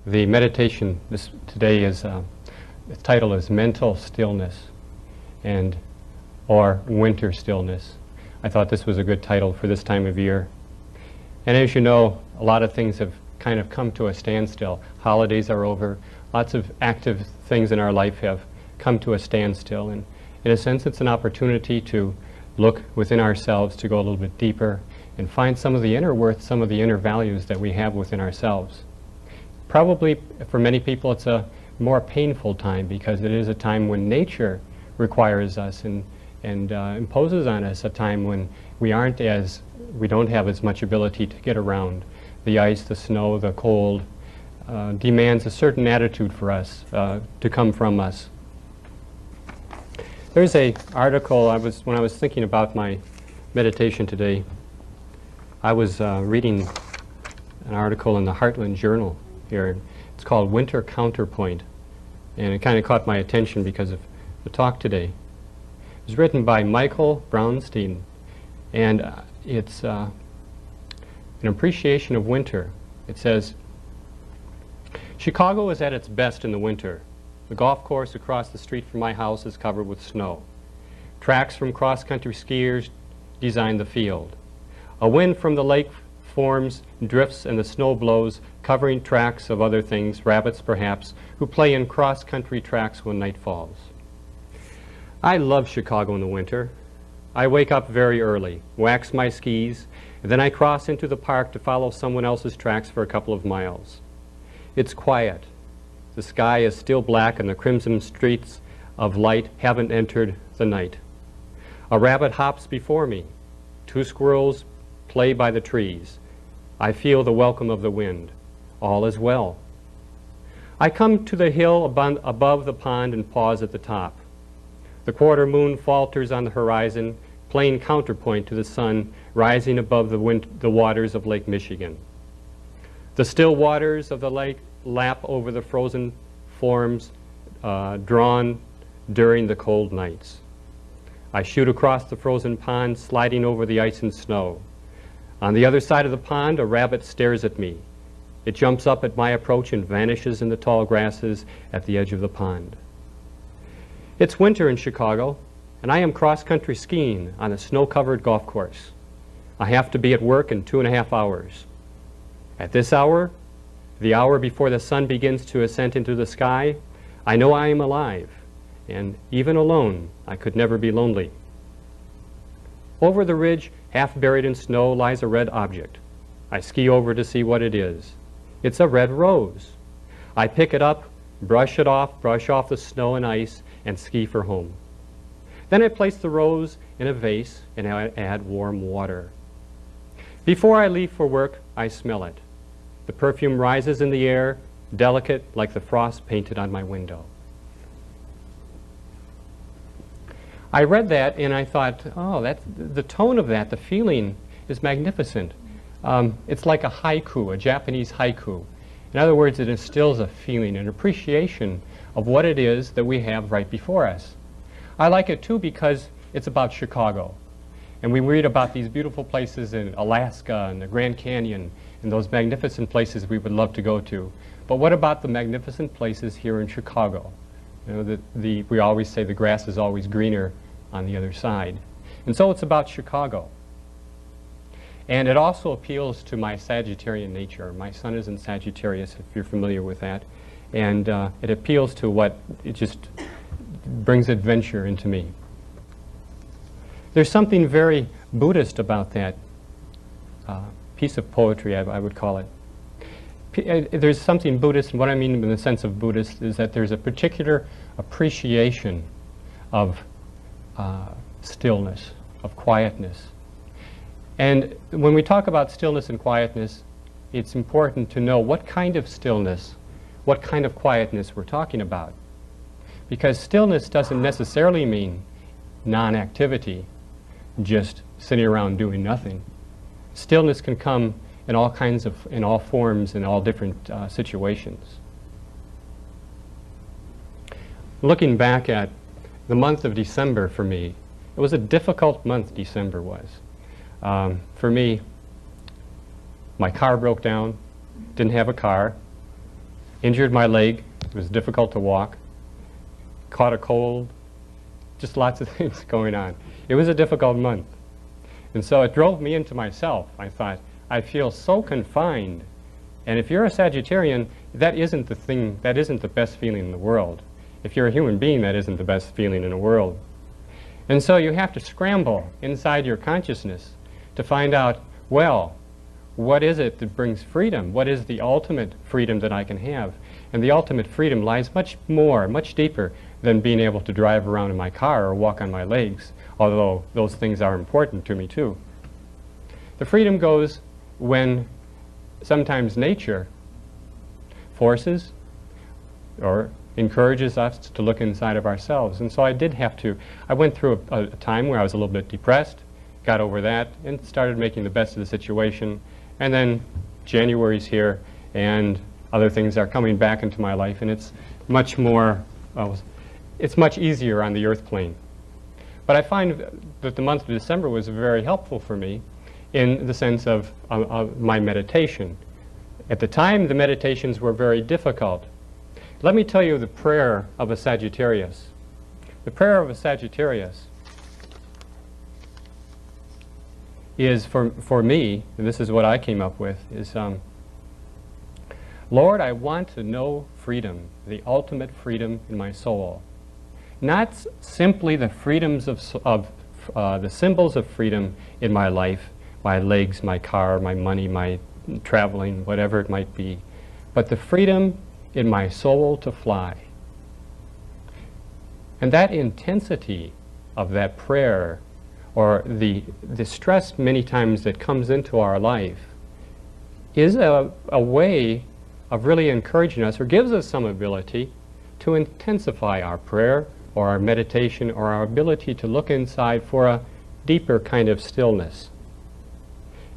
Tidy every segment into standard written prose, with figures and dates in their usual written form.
The meditation today is, the title is Mental Stillness or Winter Stillness. I thought this was a good title for this time of year. And as you know, a lot of things have kind of come to a standstill. Holidays are over. Lots of active things in our life have come to a standstill. And in a sense, it's an opportunity to look within ourselves, to go a little bit deeper and find some of the inner worth, some of the inner values that we have within ourselves. Probably for many people it's a more painful time because it is a time when nature requires us and imposes on us a time when we don't have as much ability to get around. The ice, the snow, the cold demands a certain attitude for us to come from us. There's an article, when I was thinking about my meditation today, I was reading an article in the Heartland Journal here. It's called Winter Counterpoint, and it kind of caught my attention because of the talk today. It was written by Michael Brownstein, and it's an appreciation of winter. It says, Chicago is at its best in the winter. The golf course across the street from my house is covered with snow. Tracks from cross-country skiers design the field. A wind from the lake forms, drifts, and the snow blows, covering tracks of other things, rabbits perhaps, who play in cross-country tracks when night falls. I love Chicago in the winter. I wake up very early, wax my skis, and then I cross into the park to follow someone else's tracks for a couple of miles. It's quiet. The sky is still black and the crimson streaks of light haven't entered the night. A rabbit hops before me. 2 squirrels play by the trees. I feel the welcome of the wind. All is well. I come to the hill above the pond and pause at the top. The quarter moon falters on the horizon, playing counterpoint to the sun rising above the waters of Lake Michigan. The still waters of the lake lap over the frozen forms drawn during the cold nights. I shoot across the frozen pond, sliding over the ice and snow. On the other side of the pond, a rabbit stares at me. It jumps up at my approach and vanishes in the tall grasses at the edge of the pond. It's winter in Chicago, and I am cross-country skiing on a snow-covered golf course. I have to be at work in 2.5 hours. At this hour, the hour before the sun begins to ascend into the sky, I know I am alive, and even alone, I could never be lonely. Over the ridge, half buried in snow, lies a red object. I ski over to see what it is. It's a red rose. I pick it up, brush off the snow and ice, and ski for home. Then I place the rose in a vase and I add warm water. Before I leave for work, I smell it. The perfume rises in the air, delicate like the frost painted on my window. I read that and I thought, oh, the tone of that, the feeling is magnificent. It's like a haiku, a Japanese haiku. In other words, it instills a feeling, an appreciation of what it is that we have right before us. I like it too because it's about Chicago. And we read about these beautiful places in Alaska and the Grand Canyon and those magnificent places we would love to go to. But what about the magnificent places here in Chicago? You know, we always say the grass is always greener on the other side. And so it's about Chicago. And it also appeals to my Sagittarian nature. My sun is in Sagittarius, if you're familiar with that. And it appeals to it just brings adventure into me. There's something very Buddhist about that piece of poetry, I would call it. There's something Buddhist, and what I mean in the sense of Buddhist is that there's a particular appreciation of stillness, of quietness. And when we talk about stillness and quietness, it's important to know what kind of stillness, what kind of quietness we're talking about. Because stillness doesn't necessarily mean non-activity, just sitting around doing nothing. Stillness can come in all forms, in all different situations. Looking back at the month of December for me, it was a difficult month, December was. For me, my car broke down, didn't have a car, injured my leg. It was difficult to walk. Caught a cold. Just lots of things going on. It was a difficult month. And so it drove me into myself. I thought, I feel so confined. And if you're a Sagittarian, that isn't the thing, that isn't the best feeling in the world. If you're a human being, that isn't the best feeling in the world. And so you have to scramble inside your consciousness to find out, well, what is it that brings freedom? What is the ultimate freedom that I can have? And the ultimate freedom lies much more, much deeper than being able to drive around in my car or walk on my legs, although those things are important to me too. The freedom goes when sometimes nature forces or encourages us to look inside of ourselves. And so I went through a time where I was a little bit depressed, got over that, and started making the best of the situation. And then January's here, and other things are coming back into my life, and it's much more, it's much easier on the earth plane. But I find that the month of December was very helpful for me in the sense of my meditation. At the time, the meditations were very difficult. Let me tell you the prayer of a Sagittarius. The prayer of a Sagittarius is, for me, and this is what I came up with, is, Lord, I want to know freedom, the ultimate freedom in my soul. Not simply the freedoms of the symbols of freedom in my life, my legs, my car, my money, my traveling, whatever it might be, but the freedom in my soul to fly. And that intensity of that prayer, or the stress many times that comes into our life, is a way of really encouraging us, or gives us some ability to intensify our prayer or our meditation or our ability to look inside for a deeper kind of stillness.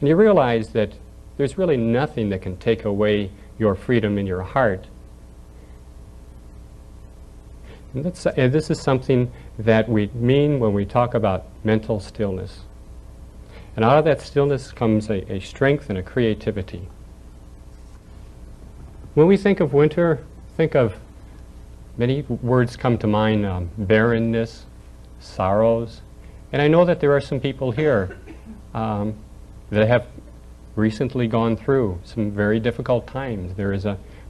And you realize that there's really nothing that can take away your freedom in your heart. And this is something that we mean when we talk about mental stillness. And out of that stillness comes a strength and a creativity. When we think of winter, think of many words come to mind, barrenness, sorrows. And I know that there are some people here that have recently gone through some very difficult times. There is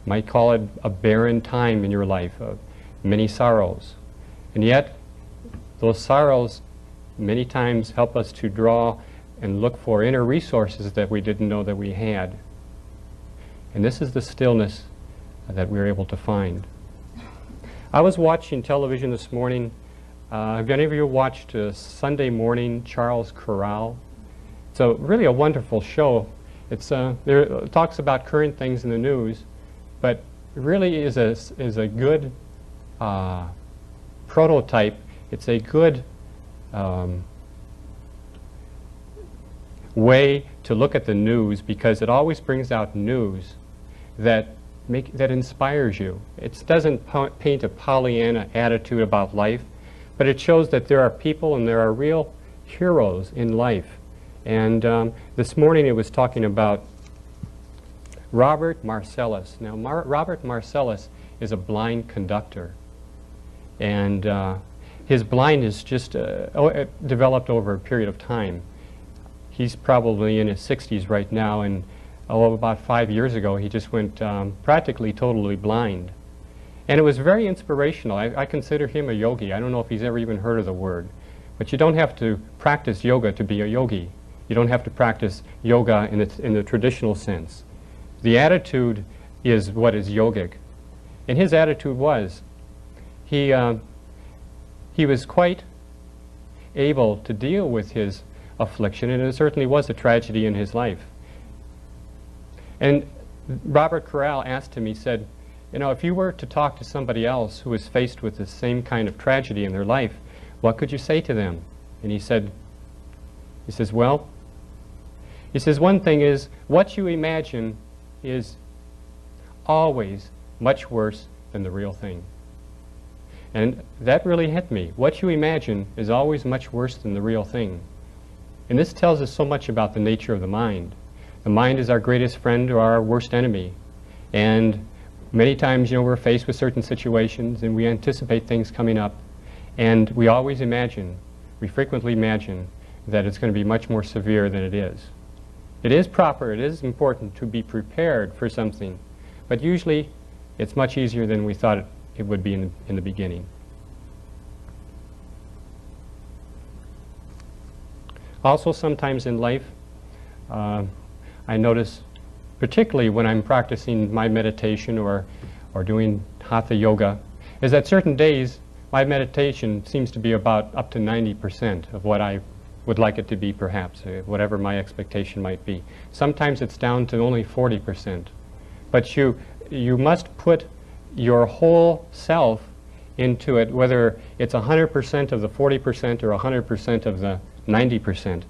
might call it a barren time in your life, many sorrows. And yet, those sorrows many times help us to draw and look for inner resources that we didn't know that we had. And this is the stillness that we're able to find. I was watching television this morning. Have any of you watched Sunday Morning Charles Corral? It's really a wonderful show. It talks about current things in the news, but really is a good prototype. It's a good way to look at the news, because it always brings out news that inspires you. It doesn't paint a Pollyanna attitude about life, but it shows that there are people and there are real heroes in life. And this morning it was talking about Robert Marcellus. Now, Robert Marcellus is a blind conductor, and his blindness just developed over a period of time. He's probably in his 60s right now, and about 5 years ago he just went practically totally blind. And it was very inspirational. I consider him a yogi. I don't know if he's ever even heard of the word, but you don't have to practice yoga to be a yogi. You don't have to practice yoga in the traditional sense. The attitude is what is yogic. And his attitude was, he was quite able to deal with his affliction, and it certainly was a tragedy in his life. And Robert Corral asked him, he said, you know, if you were to talk to somebody else who was faced with the same kind of tragedy in their life, what could you say to them? And he says, well, he says, one thing is, what you imagine is always much worse than the real thing. And that really hit me. What you imagine is always much worse than the real thing. And this tells us so much about the nature of the mind. The mind is our greatest friend or our worst enemy. And Many times, you know, we're faced with certain situations and we anticipate things coming up, and we always imagine, we frequently imagine that it's going to be much more severe than it is. It is proper, it is important to be prepared for something, but usually it's much easier than we thought it would be in the beginning. Also, sometimes in life, I notice, particularly when I'm practicing my meditation or doing hatha yoga, is that certain days my meditation seems to be about up to 90% of what I would like it to be, perhaps, whatever my expectation might be. Sometimes it's down to only 40%. But you must put your whole self into it, whether it's 100% of the 40% or 100% of the 90%.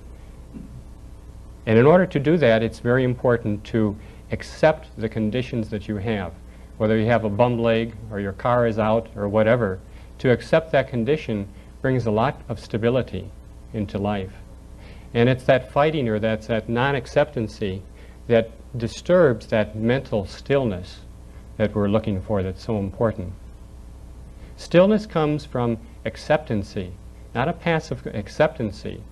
And in order to do that, it's very important to accept the conditions that you have. Whether you have a bum leg or your car is out or whatever, to accept that condition brings a lot of stability into life. And it's that fighting or that non-acceptancy that disturbs that mental stillness that we're looking for that's so important. Stillness comes from acceptancy, not a passive acceptancy,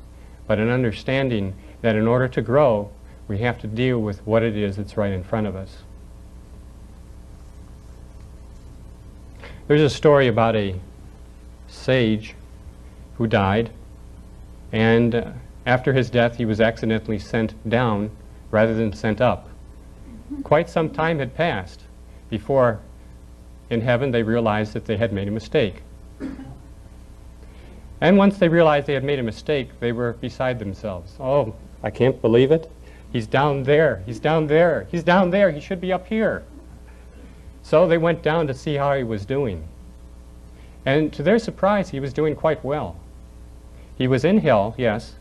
but an understanding that in order to grow, we have to deal with what it is that's right in front of us. There's a story about a sage who died, and after his death he was accidentally sent down rather than sent up. Quite some time had passed before in heaven they realized that they had made a mistake. And once they realized they had made a mistake, they were beside themselves. Oh, I can't believe it. He's down there. He's down there. He's down there. He should be up here. So they went down to see how he was doing. And to their surprise, he was doing quite well. He was in hell, yes,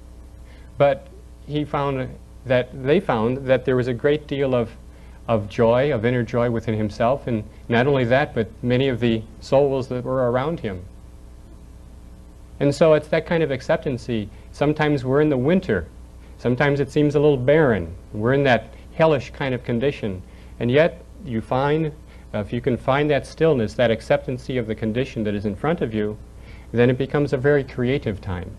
but they found that there was a great deal of joy, of inner joy within himself, and not only that, but many of the souls that were around him. And so it's that kind of acceptancy. Sometimes we're in the winter. Sometimes it seems a little barren. We're in that hellish kind of condition. And yet you find, if you can find that stillness, that acceptancy of the condition that is in front of you, then it becomes a very creative time.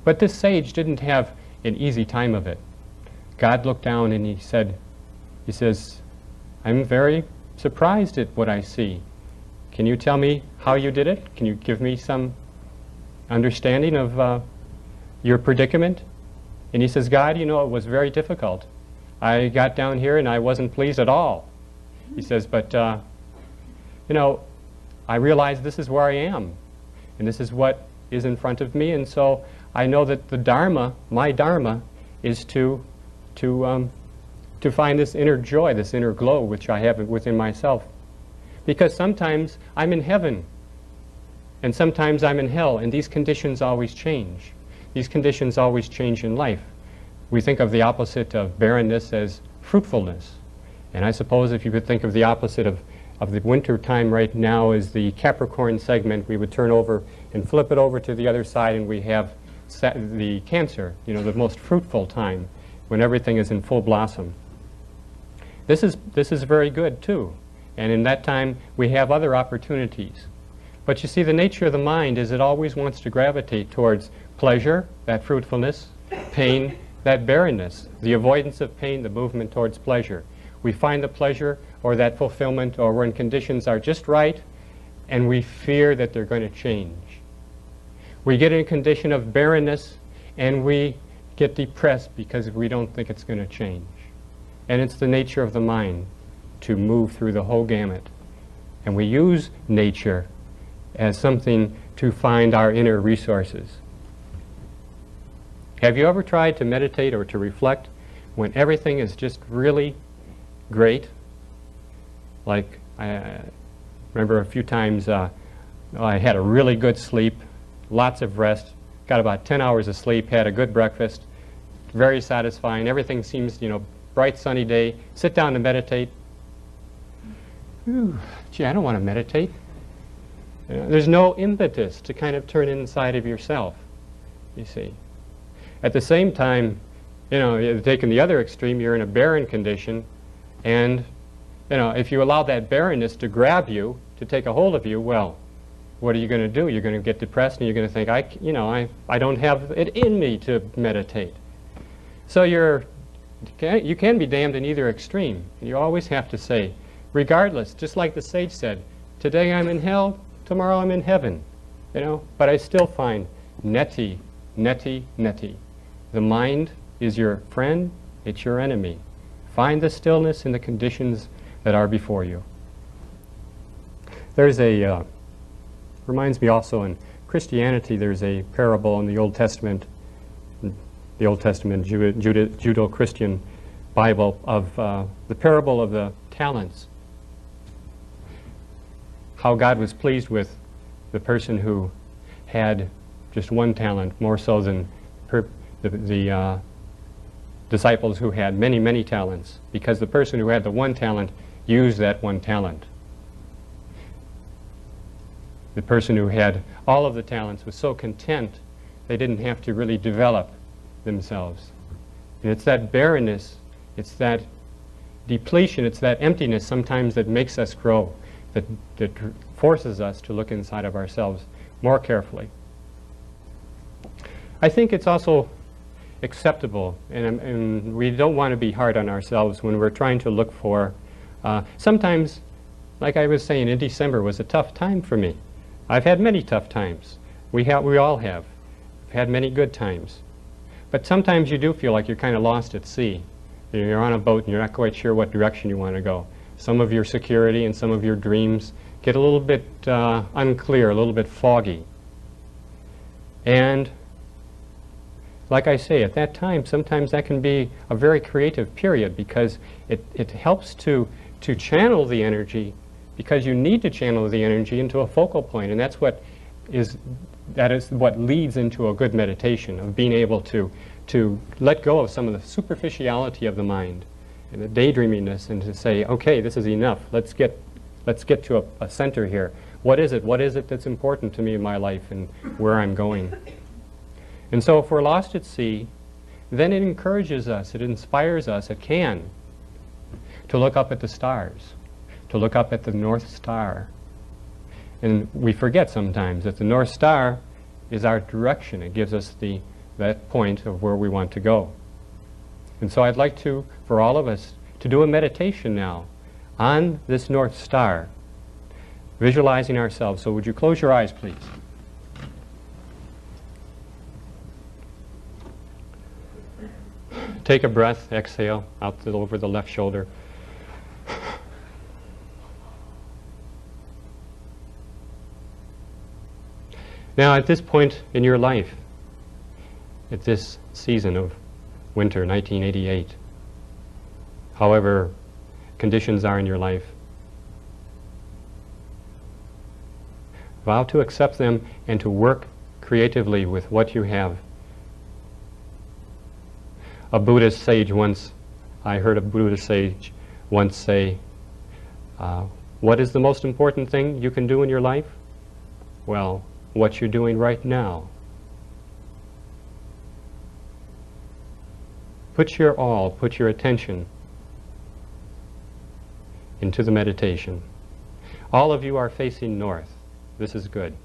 But this sage didn't have an easy time of it. God looked down and he says, I'm very surprised at what I see. Can you tell me how you did it? Can you give me some understanding of your predicament? And he says, God, you know, it was very difficult. I got down here and I wasn't pleased at all. He says, but, you know, I realize this is where I am, and this is what is in front of me, and so I know that the Dharma, my Dharma, is to find this inner joy, this inner glow which I have within myself. Because sometimes I'm in heaven, and sometimes I'm in hell, and these conditions always change. These conditions always change in life. We think of the opposite of barrenness as fruitfulness. And I suppose if you could think of the opposite of the winter time right now as the Capricorn segment, we would turn over and flip it over to the other side, and we have the Cancer, you know, the most fruitful time when everything is in full blossom. This is very good too. And in that time we have other opportunities. But you see, the nature of the mind is it always wants to gravitate towards pleasure, that fruitfulness, pain, that barrenness, the avoidance of pain, the movement towards pleasure. We find the pleasure or that fulfillment, or when conditions are just right and we fear that they're going to change. We get in a condition of barrenness and we get depressed because we don't think it's going to change. And it's the nature of the mind to move through the whole gamut. And we use nature as something to find our inner resources. Have you ever tried to meditate or to reflect when everything is just really great? Like, I remember a few times I had a really good sleep, lots of rest, got about 10 hours of sleep, had a good breakfast, very satisfying, everything seems, you know, bright sunny day, sit down to meditate. Ooh, gee, I don't want to meditate. You know, there's no impetus to kind of turn inside of yourself, you see. At the same time, you know, taking the other extreme, you're in a barren condition, and You know, if you allow that barrenness to grab you, to take a hold of you, well, what are you going to do? You're going to get depressed and you're going to think, I don't have it in me to meditate. So you can be damned in either extreme. You always have to say, regardless, just like the sage said, today I'm in hell, tomorrow I'm in heaven. You know, but I still find neti, neti, neti. The mind is your friend, it's your enemy. Find the stillness in the conditions that are before you. There's a, reminds me also in Christianity, there's a parable in the Old Testament Judeo-Christian Bible of the parable of the talents. How God was pleased with the person who had just one talent, more so than the disciples who had many, many talents, because the person who had the one talent used that one talent. The person who had all of the talents was so content they didn't have to really develop themselves. And it's that barrenness, it's that depletion, it's that emptiness sometimes that makes us grow, that forces us to look inside of ourselves more carefully. I think it's also acceptable, and we don't want to be hard on ourselves when we're trying to look for, sometimes, like I was saying, in December was a tough time for me. I've had many tough times. We all have. We've had many good times. But sometimes you do feel like you're kind of lost at sea. You're on a boat and you're not quite sure what direction you want to go. Some of your security and some of your dreams get a little bit unclear, a little bit foggy. And like I say, at that time, sometimes that can be a very creative period because it helps to channel the energy, because you need to channel the energy into a focal point, and that is what leads into a good meditation, of being able to let go of some of the superficiality of the mind and the daydreaminess, and to say, okay, this is enough. Let's get to a center here. What is it? What is it that's important to me in my life and where I'm going? And so if we're lost at sea, then it encourages us, it inspires us, it can, to look up at the stars, to look up at the North Star. And we forget sometimes that the North Star is our direction. It gives us that point of where we want to go. And so I'd like to, for all of us, to do a meditation now on this North Star, visualizing ourselves. So would you close your eyes, please? Take a breath, exhale, out over the left shoulder. Now, at this point in your life, at this season of winter, 1988, however conditions are in your life, vow to accept them and to work creatively with what you have. A Buddhist sage once, I heard a Buddhist sage once say, what is the most important thing you can do in your life? Well, what you're doing right now. Put your all, put your attention into the meditation. All of you are facing north. This is good.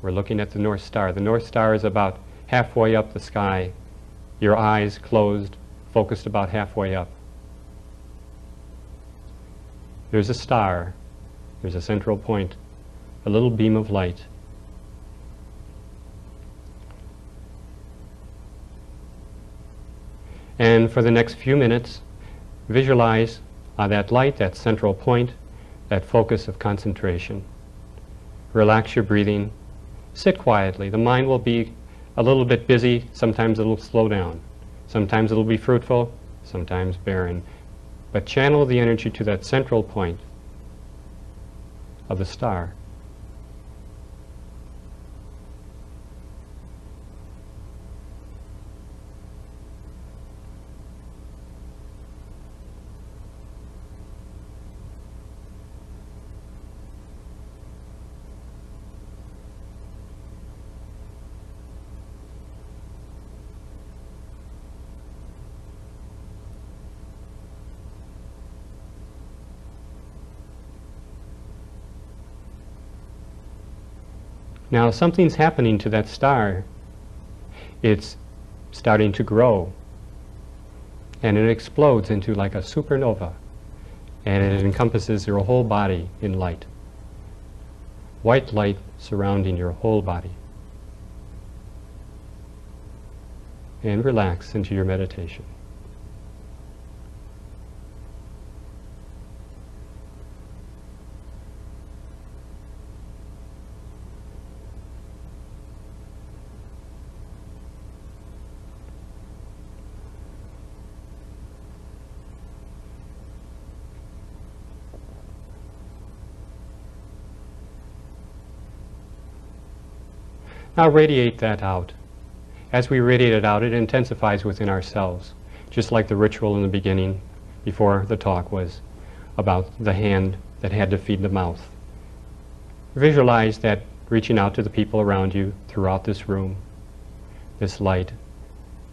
We're looking at the North Star. The North Star is about halfway up the sky. Your eyes closed, focused about halfway up. There's a star. There's a central point, a little beam of light. And for the next few minutes, visualize that light, that central point, that focus of concentration. Relax your breathing. Sit quietly. The mind will be a little bit busy. Sometimes it'll slow down. Sometimes it'll be fruitful, sometimes barren. But channel the energy to that central point of the star. Now something's happening to that star. It's starting to grow, and it explodes into like a supernova, and it encompasses your whole body in light. White light surrounding your whole body. And relax into your meditation. Now radiate that out. As we radiate it out, it intensifies within ourselves, just like the ritual in the beginning, before the talk, was about the hand that had to feed the mouth. Visualize that reaching out to the people around you throughout this room. This light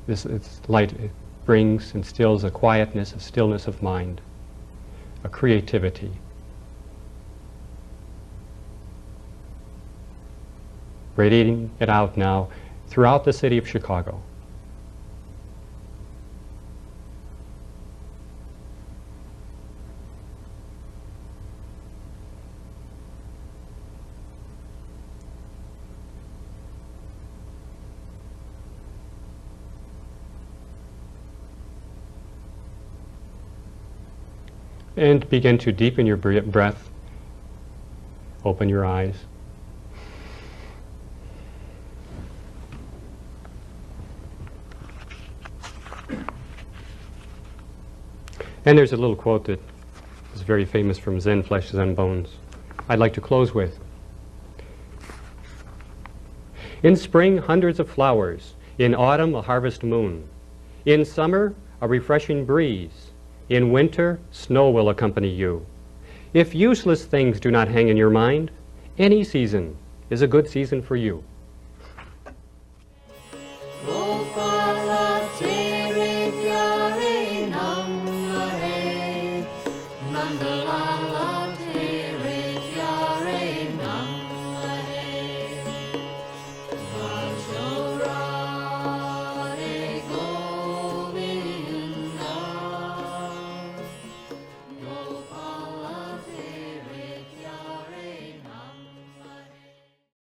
it brings, instills a quietness, a stillness of mind, a creativity. Radiating it out now throughout the city of Chicago. And begin to deepen your breath. Open your eyes. And there's a little quote that is very famous from Zen Flesh, Zen Bones. I'd like to close with. In spring, hundreds of flowers. In autumn, a harvest moon. In summer, a refreshing breeze. In winter, snow will accompany you. If useless things do not hang in your mind, any season is a good season for you.